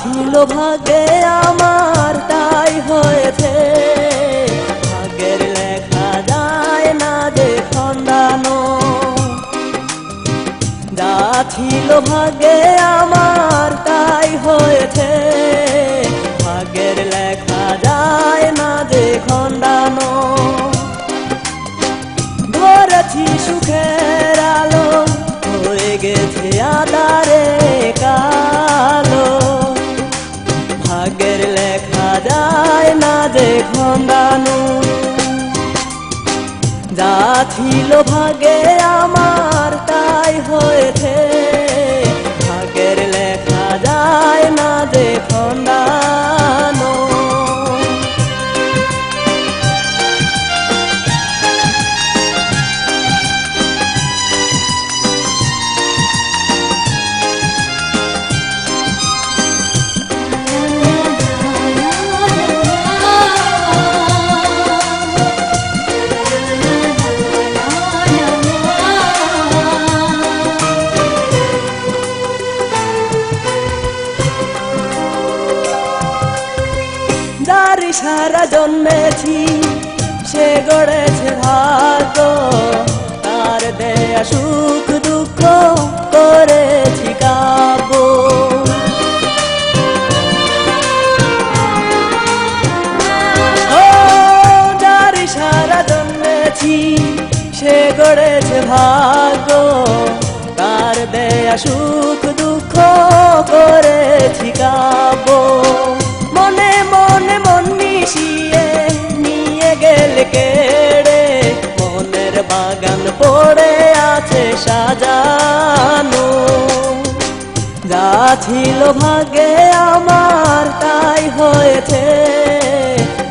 ছিল ভাগে আমার তাই হয়েছে, ভাগের লেখা যায় না যে খন্ডানো। যা ছিল ভাগে আমার তাই হয়েছে, ভাগের লেখা যায় না যে খন্ডানো। ধরেছি সুখের আলো, হয়ে গেছে আঁধারে কালো। ভাগের লেখা যায় না যে খন্ডানো। যা ছিল ভাগে আমার তাই হয়েছে, ভাগের লেখা যায় না যে খন্ডানো। যারি সারা জন্মেছি সে গড়েছে ভাগ্য, তার দেয়া সুখ দুঃখ করেছি কাব্য। ও যারি সারা জন্মেছি সে গড়েছে ভাগ্য, তার দেয়া সুখ দুঃখ করেছি কাব্য। মনে মনে মন মিশিয়ে নিয়ে গেলে কেড়ে, মনের বাগান পড়ে আছে সাজানো। যা ছিল ভাগে আমার তাই হয়েছে,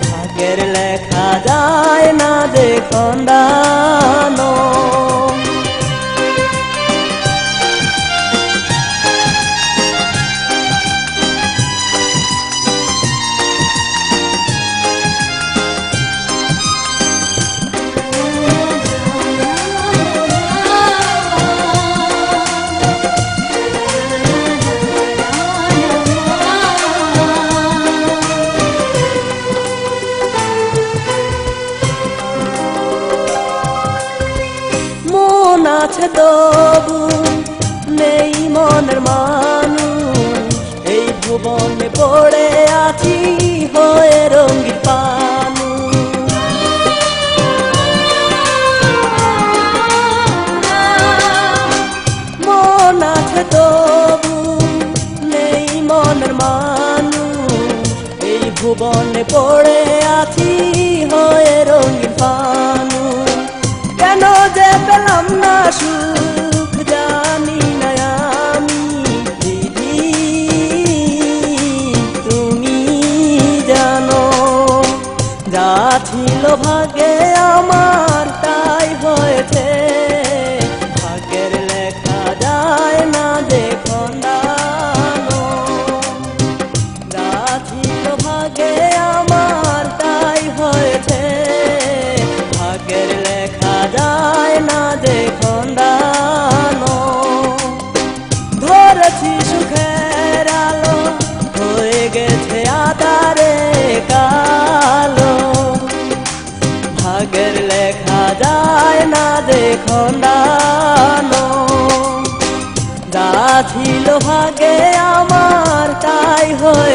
ভাগের লেখা যায় না যে খন্ডানো। মন আছে তবু নেই মনের মানুষ, এই ভুবনে পড়ে আছি হয়ে রঙিন পানুষ। মন আছে তবু নেই মনের মানুষ, এই ভুবনে পড়ে আছি হয়ে রঙিন পানুষ। কেন যে পেলাম না সুখ জানি না আমি, দিদি তুমি জানো। যা ছিল ভাগে আমার তাই হয়েছে, ভাগের লেখা যায় না যে খন্ডানো। যা ছিল ভাগে আমার তাই হয়েছে, ভাগের লেখা যায় না যে খন্ডানো। ধরেছি সুখের আলো, হয়ে গেছে আঁধারে কালো। ভাগের লেখা যায় না যে খন্ডানো। যা ছিল ভাগে আমার তাই হয়ে